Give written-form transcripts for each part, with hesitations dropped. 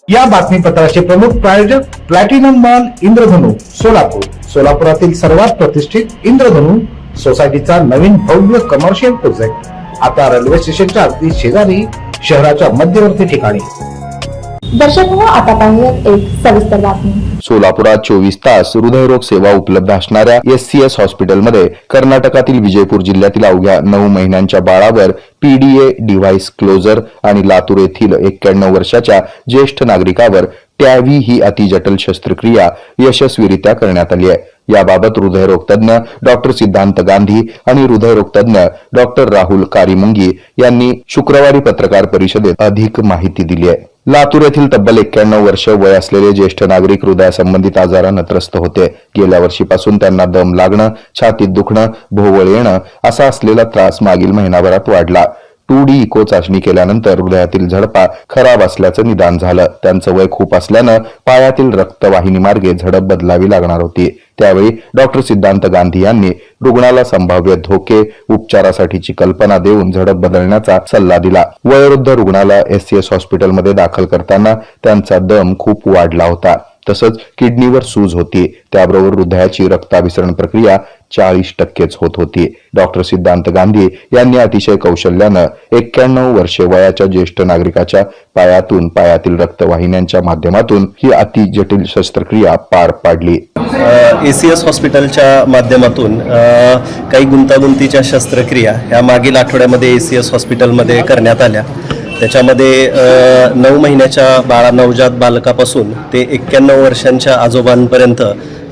या बातमीपत्राचे प्रमुख प्रायोजक प्लॅटिनम मॉल इंद्रधनु सोलापूर. सोलापुरातील सर्वात प्रतिष्ठित इंद्रधनु सोसायटीचा नवीन भव्य कमर्शियल प्रोजेक्ट आता रेल्वे स्टेशनच्या अगदी शेजारी शहराच्या मध्यवर्ती ठिकाणी. दर्शक हो, आता पाहूयात एक सविस्तर बातमी. सोलापुरात 24 तास हृदयरोग सेवा उपलब्ध असणाऱ्या SCS हॉस्पिटलमध्ये कर्नाटकातील विजयपूर जिल्ह्यातील अवघ्या 9 महिन्यांच्या बाळावर PDA डिव्हाइस क्लोजर आणि लातूर येथील 91 वर्षाच्या ज्येष्ठ नागरिकावर TAVI ही अतिजटिल शस्त्रक्रिया यशस्वीरित्या करण्यात आली आहे. याबाबत हृदयरोग तज्ञ डॉक्टर सिद्धांत गांधी आणि हृदयरोग तज्ञ डॉक्टर राहुल कारीमुंगी यांनी शुक्रवारी पत्रकार परिषदेत अधिक माहिती दिली आहे. लातूर येथील तब्बल 91 वर्ष वय असलेले ज्येष्ठ नागरिक हृदयासंबंधित आजारानं त्रस्त होते. गेल्या वर्षीपासून त्यांना दम लागणं, छातीत दुखणं, भोवळ येणं असा असलेला त्रास मागील महिनाभरात वाढला. 2D इको चाचणी केल्यानंतर हृदयातील झडपा खराब असल्याचं निदान झालं. त्यांचं वय खूप असल्यानं पायातील रक्तवाहिनी मार्गे झडप बदलावी लागणार होती. त्यावेळी डॉक्टर सिद्धांत गांधी यांनी रुग्णाला संभाव्य धोके, उपचारासाठीची कल्पना देऊन झडप बदलण्याचा सल्ला दिला. वयोवृद्ध रुग्णाला SCS हॉस्पिटलमध्ये दाखल करताना त्यांचा दम खूप वाढला होता. तसंच किडनीवर सूज होती. त्याबरोबर हृदयाची रक्ताभिसरण प्रक्रिया 40% होत होती. डॉक्टर सिद्धांत गांधी यांनी अतिशय कौशल्यानं 91 वर्षे वयाच्या ज्येष्ठ नागरिकाच्या पायातील रक्तवाहिन्यांच्या माध्यमातून ही अतिजटिल शस्त्रक्रिया पार पाडली. ACS हॉस्पिटलच्या माध्यमातून काही गुंतागुंतीच्या शस्त्रक्रिया या मागील आठवड्यामध्ये ACS हॉस्पिटलमध्ये करण्यात आल्या. त्याच्यामध्ये 9 महिन्याच्या नवजात बालकापासून ते 91 वर्षांच्या आजोबांपर्यंत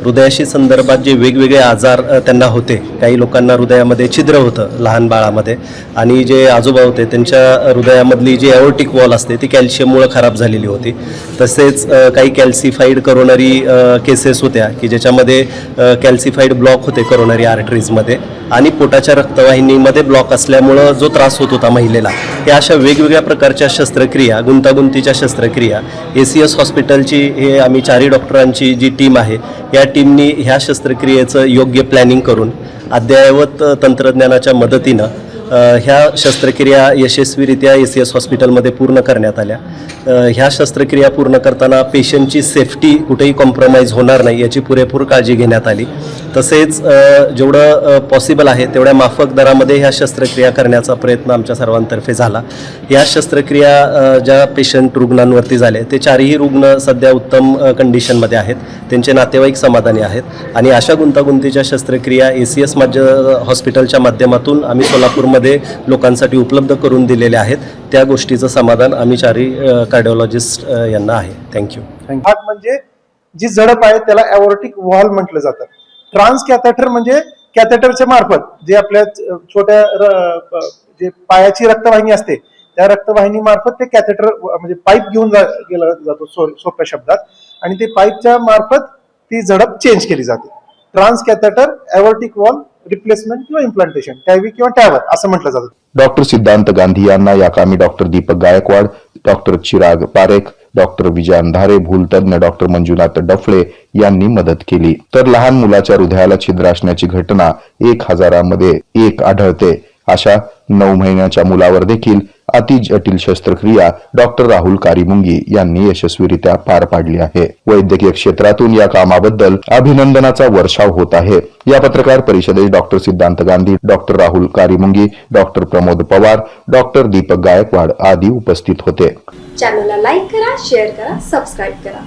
हृदयाशी संदर्भात जे वेगवेगळे आजार त्यांना होते. काही लोकांना हृदयामध्ये छिद्र होतं लहान बाळामध्ये, आणि जे आजोबा होते त्यांच्या हृदयामधली जी ॲओर्टिक वॉल असते ती कॅल्शियममुळे खराब झालेली होती. तसेच काही कॅल्सिफाईड करोनरी केसेस होत्या की ज्याच्यामध्ये कॅल्सिफाईड ब्लॉक होते करोनरी आर्टरीजमध्ये, आणि पोटाच्या रक्तवाहिनीमध्ये ब्लॉक असल्यामुळं जो त्रास होत होता महिलेला. या अशा वेगवेगळ्या प्रकारच्या शस्त्रक्रिया, गुंतागुंतीच्या शस्त्रक्रिया ACS हॉस्पिटलची हे आम्ही 4 डॉक्टरांची जी टीम आहे या टीमनी ह्या शस्त्रक्रियेचं योग्य प्लॅनिंग करून अद्ययावत तंत्रज्ञानाच्या मदतीनं ह्या शस्त्रक्रिया यशस्वीरित्या ACS हॉस्पिटलमध्ये पूर्ण करण्यात आल्या. ह्या शस्त्रक्रिया पूर्ण करताना पेशंटची सेफ्टी कुठेही कॉम्प्रोमाइज होणार नाही याची पुरेपूर काळजी घेण्यात आली. तसेच जेवढं पॉसिबल आहे तेवढ्या माफक दरामध्ये ह्या शस्त्रक्रिया करण्याचा प्रयत्न आमच्या सर्वांतर्फे झाला. या शस्त्रक्रिया ज्या पेशंट रुग्णांवरती झाले ते 4ही रुग्ण सध्या उत्तम कंडिशनमध्ये आहेत. त्यांचे नातेवाईक समाधानी आहेत, आणि अशा गुंतागुंतीच्या शस्त्रक्रिया ACS हॉस्पिटलच्या माध्यमातून आम्ही सोलापूरमध्ये लोकांसाठी उपलब्ध करून दिलेल्या आहेत. त्या गोष्टीचं समाधान आम्ही 4ही कार्डिओलॉजिस्ट यांना आहे. थँक्यू. हात म्हणजे जी झडप आहे त्याला ॲओर्टिक वॉल म्हटलं जातं. ट्रान्स कॅथेटर म्हणजे कॅथेटरच्या मार्फत जे आपल्या छोट्या जे पायाची रक्तवाहिनी असते त्या रक्तवाहिनी मार्फत ते कॅथेटर म्हणजे पाईप घेऊन गेला जातो सोप्या शब्दात, आणि ते पाईपच्या मार्फत ती झडप चेंज केली जाते. Trans catheter aortic wall replacement किंवा इम्प्लांटेशन, TAVI किंवा TAVR असं म्हटलं जातं. डॉक्टर सिद्धांत गांधी यांना या कामी doctor Deepak Gaikwad, doctor Chirag Parekh, doctor Vijay Andhare, भूलतज्ञ डॉक्टर मंजुनाथ डफळे यांनी मदत केली. तर लहान मुलाच्या हृदयाला छिद्र असण्याची घटना 1000 मध्ये 1 आढळते. अशा 9 महिन्याच्या मुलावर देखील अतिजटिल शस्त्रक्रिया डॉक्टर राहुल कारीमुंगी यांनी यशस्वीरित्या पार पाडली आहे. वैद्यकीय क्षेत्रातून या कामाबद्दल अभिनंदनाचा वर्षाव होत आहे. या पत्रकार परिषदेत doctor Siddhant Gandhi, doctor Rahul Karimungi, doctor Pramod Pawar, doctor Deepak Gaikwad आदी उपस्थित होते. चॅनलला लाईक करा, शेअर करा, सबस्क्राईब करा.